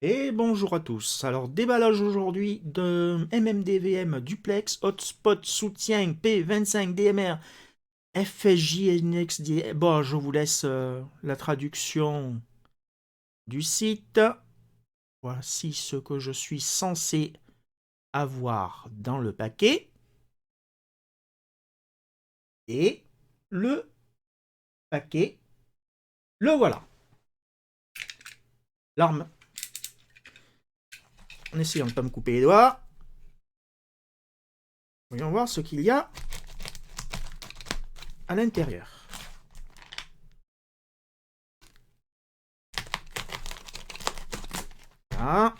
Et bonjour à tous. Alors, déballage aujourd'hui de MMDVM Duplex Hotspot Soutien P25 DMR FSJNX. Bon, je vous laisse la traduction du site. Voici ce que je suis censé avoir dans le paquet. Et le paquet, le voilà. L'arme. En essayant de ne pas me couper les doigts. Voyons voir ce qu'il y a à l'intérieur. Voilà.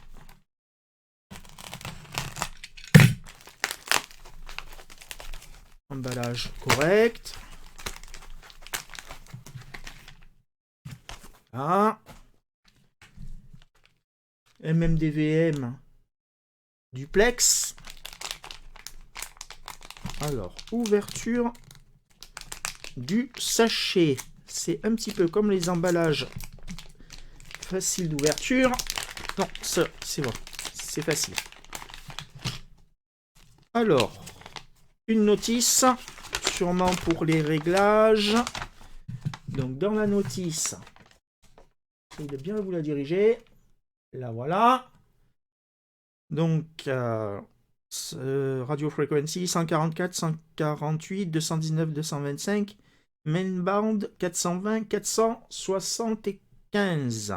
Emballage correct. Voilà. MMDVM Duplex. Alors, ouverture du sachet. C'est un petit peu comme les emballages faciles d'ouverture. Non, ça, c'est bon. C'est facile. Alors, une notice, sûrement pour les réglages. Donc, dans la notice, essayez de bien vous la diriger. La voilà. Donc, radio frequency 144, 148, 219, 225. Mainbound 420, 475.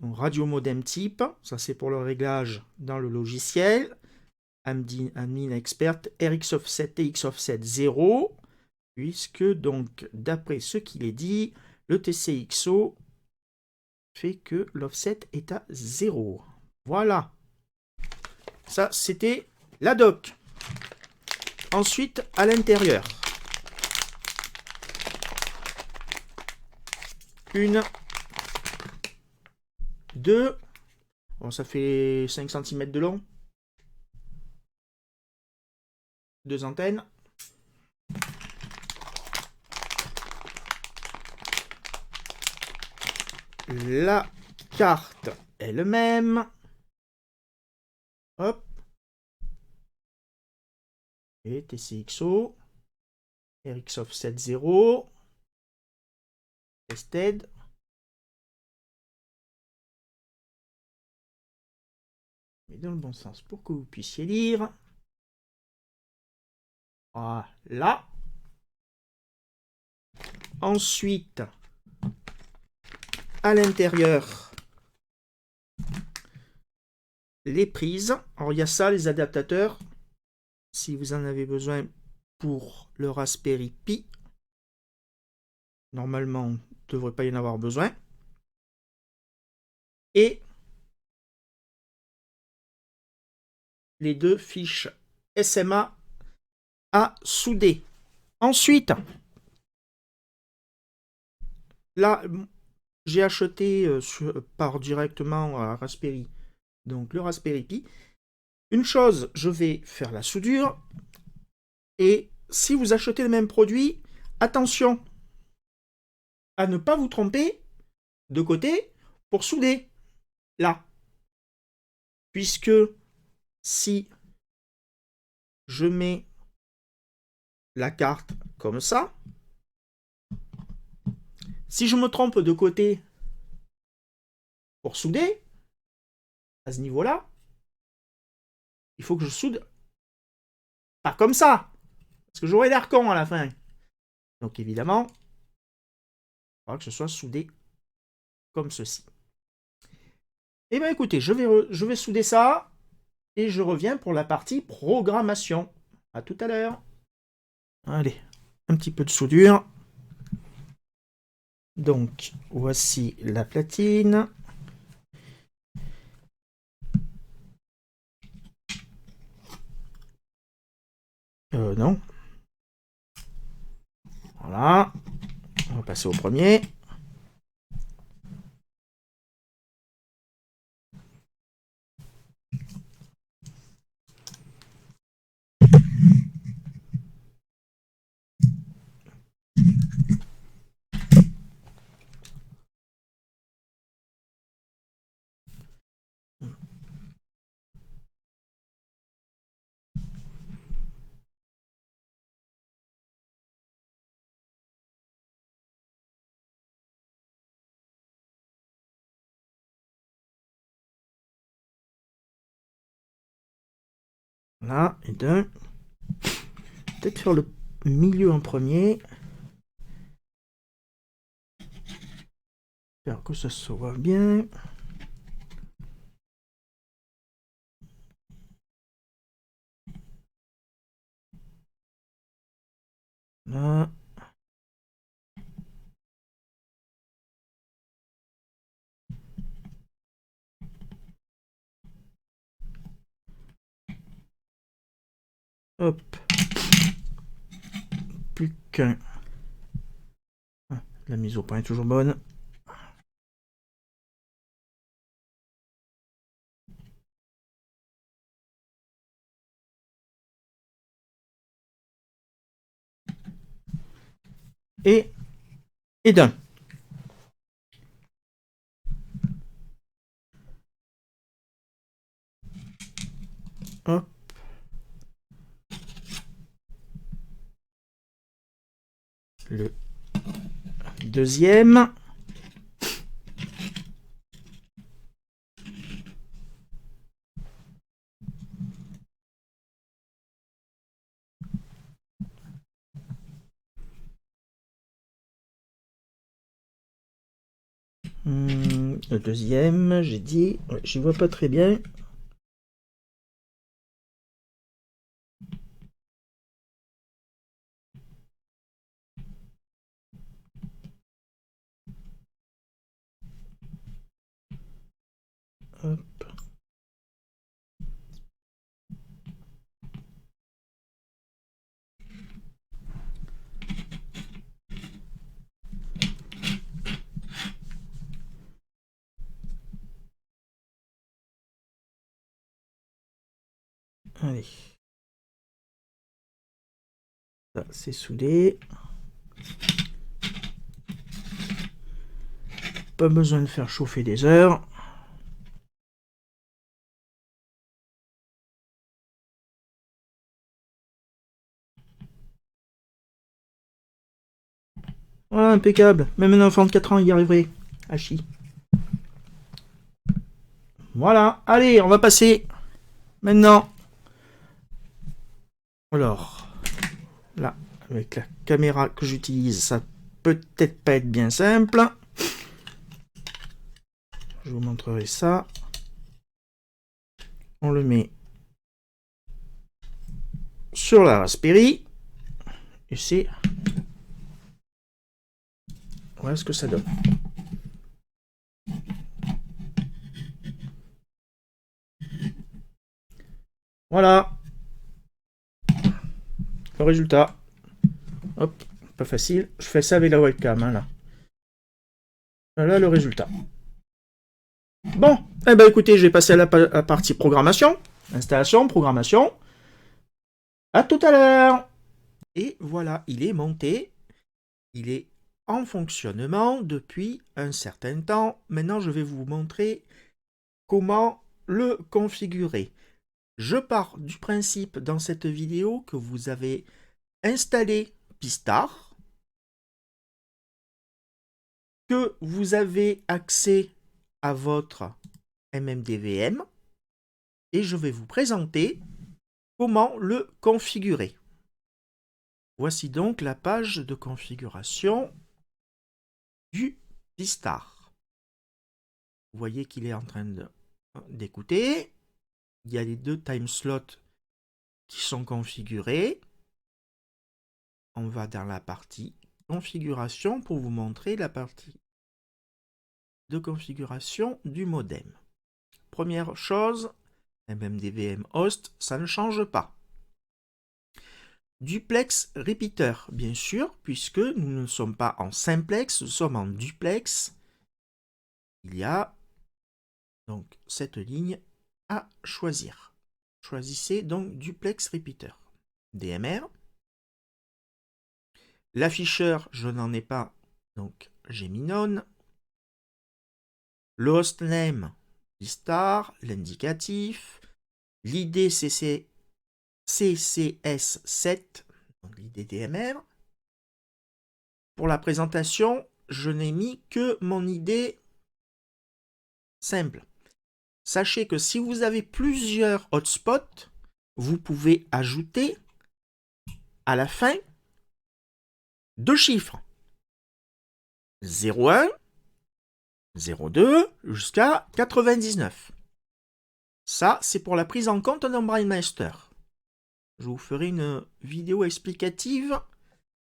Donc, radio modem type, ça c'est pour le réglage dans le logiciel. Admin expert RX offset TX offset 0. Puisque donc d'après ce qu'il est dit, le TCXO fait que l'offset est à 0. Voilà. Ça c'était la doc. Ensuite à l'intérieur. Une, deux, bon, ça fait 5 cm de long. Deux antennes. La carte elle-même. Hop. Et TCXO. RX offset 0. Tested. Mais dans le bon sens pour que vous puissiez lire. Voilà. Ensuite, à l'intérieur, les prises. Alors, il y a ça, les adaptateurs. Si vous en avez besoin pour le Raspberry Pi, normalement, il ne devrait pas y en avoir besoin. Et les deux fiches SMA à souder. Ensuite, là, j'ai acheté par directement à Raspberry, donc le Raspberry Pi. Une chose, je vais faire la soudure. Et si vous achetez le même produit, attention à ne pas vous tromper de côté pour souder. Là. Puisque si je mets la carte comme ça, si je me trompe de côté pour souder, à ce niveau-là, il faut que je soude pas comme ça, parce que j'aurai l'air con à la fin. Donc évidemment, il faudra que ce soit soudé comme ceci. Et bien écoutez, je vais souder ça, et je reviens pour la partie programmation. À tout à l'heure. Allez, un petit peu de soudure. Donc, voici la platine. Non. Voilà. On va passer au premier. Voilà, et d'un. Peut-être faire le milieu en premier. Faire que ça se voit bien. Là. Hop. Plus qu'un. Ah, la mise au point est toujours bonne. Et d'un. Hop. Le deuxième. Le deuxième, j'ai dit. Ouais, j'y vois pas très bien. Hop. Allez. Ça, c'est soudé. Pas besoin de faire chauffer des heures. Ah, impeccable. Même un enfant de 4 ans y arriverait. Hachi. Voilà. Allez, on va passer maintenant. Alors, là, avec la caméra que j'utilise, ça peut peut-être pas être bien simple. Je vous montrerai ça. On le met sur la Raspberry. Et c'est... Voilà ce que ça donne. Voilà. Le résultat. Hop, pas facile. Je fais ça avec la webcam, hein, là. Voilà le résultat. Bon, eh ben écoutez, je vais passer à la partie programmation. Installation, programmation. À tout à l'heure. Et voilà, il est monté. Il est en fonctionnement depuis un certain temps. Maintenant, je vais vous montrer comment le configurer. Je pars du principe dans cette vidéo que vous avez installé Pistar, que vous avez accès à votre MMDVM et je vais vous présenter comment le configurer. Voici donc la page de configuration du Pistar. Vous voyez qu'il est en train d'écouter. Il y a les deux time slots qui sont configurés. On va dans la partie configuration pour vous montrer la partie de configuration du modem. Première chose, MMDVM host, ça ne change pas. Duplex repeater, bien sûr, puisque nous ne sommes pas en simplex, nous sommes en duplex. Il y a donc cette ligne à choisir. Choisissez donc duplex repeater. DMR. L'afficheur, je n'en ai pas, donc j'ai mis none. Le hostname, Pistar, l'indicatif, l'ID CCS7, donc l'ID DMR. Pour la présentation, je n'ai mis que mon ID simple. Sachez que si vous avez plusieurs hotspots, vous pouvez ajouter à la fin 2 chiffres. 01, 02 jusqu'à 99. Ça, c'est pour la prise en compte d'un BrainMeister. Je vous ferai une vidéo explicative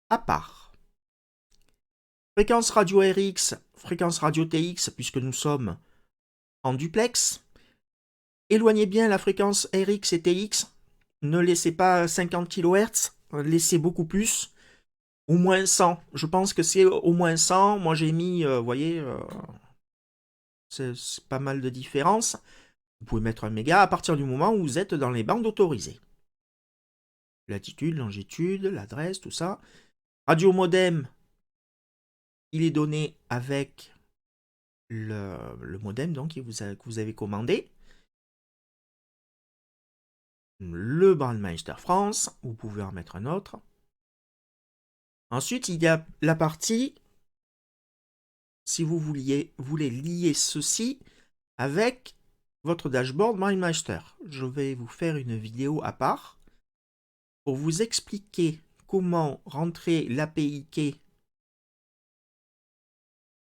à part. Fréquence radio RX, fréquence radio TX, puisque nous sommes en duplex. Éloignez bien la fréquence RX et TX. Ne laissez pas 50 kHz, laissez beaucoup plus. Au moins 100. Je pense que c'est au moins 100. Moi, j'ai mis, vous voyez, c'est pas mal de différence. Vous pouvez mettre 1 méga à partir du moment où vous êtes dans les bandes autorisées. Latitude, longitude, l'adresse, tout ça. Radio modem, il est donné avec le modem donc, que vous avez commandé. Le BrainMeister France, vous pouvez en mettre un autre. Ensuite, il y a la partie, si vous voulez lier ceci avec votre dashboard BrainMeister. Je vais vous faire une vidéo à part pour vous expliquer comment rentrer l'API key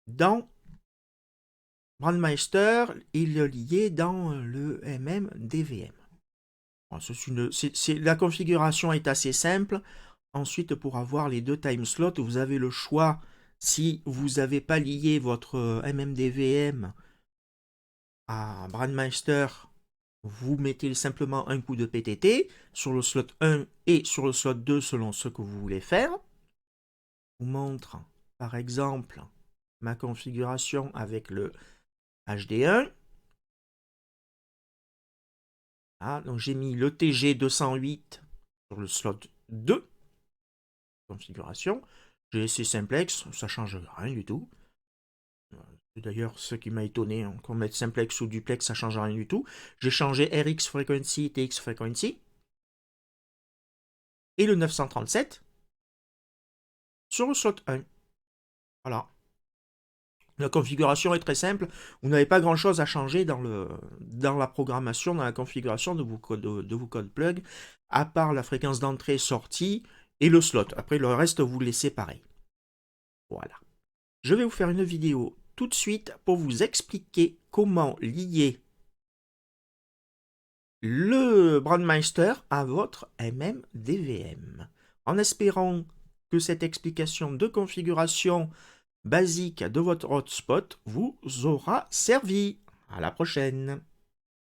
dans BrainMeister et le lier dans le MMDVM. La configuration est assez simple. Ensuite, pour avoir les 2 time slots, vous avez le choix, si vous n'avez pas lié votre MMDVM à BrainMeister, vous mettez simplement un coup de PTT sur le slot 1 et sur le slot 2 selon ce que vous voulez faire. Je vous montre par exemple ma configuration avec le HD1. Ah, donc j'ai mis le TG208 sur le slot 2. Configuration. J'ai laissé simplex, ça ne change rien du tout. C'est d'ailleurs ce qui m'a étonné, hein, qu'on mette simplex ou duplex, ça ne change rien du tout. J'ai changé RX frequency, TX frequency. Et le 937 sur le slot 1. Voilà. La configuration est très simple. Vous n'avez pas grand chose à changer dans la programmation, dans la configuration de vos codes plug, à part la fréquence d'entrée-sortie et le slot. Après, le reste, vous laissez pareil. Voilà. Je vais vous faire une vidéo tout de suite pour vous expliquer comment lier le BrainMeister à votre MMDVM. En espérant que cette explication de configuration basique de votre hotspot vous aura servi. À la prochaine.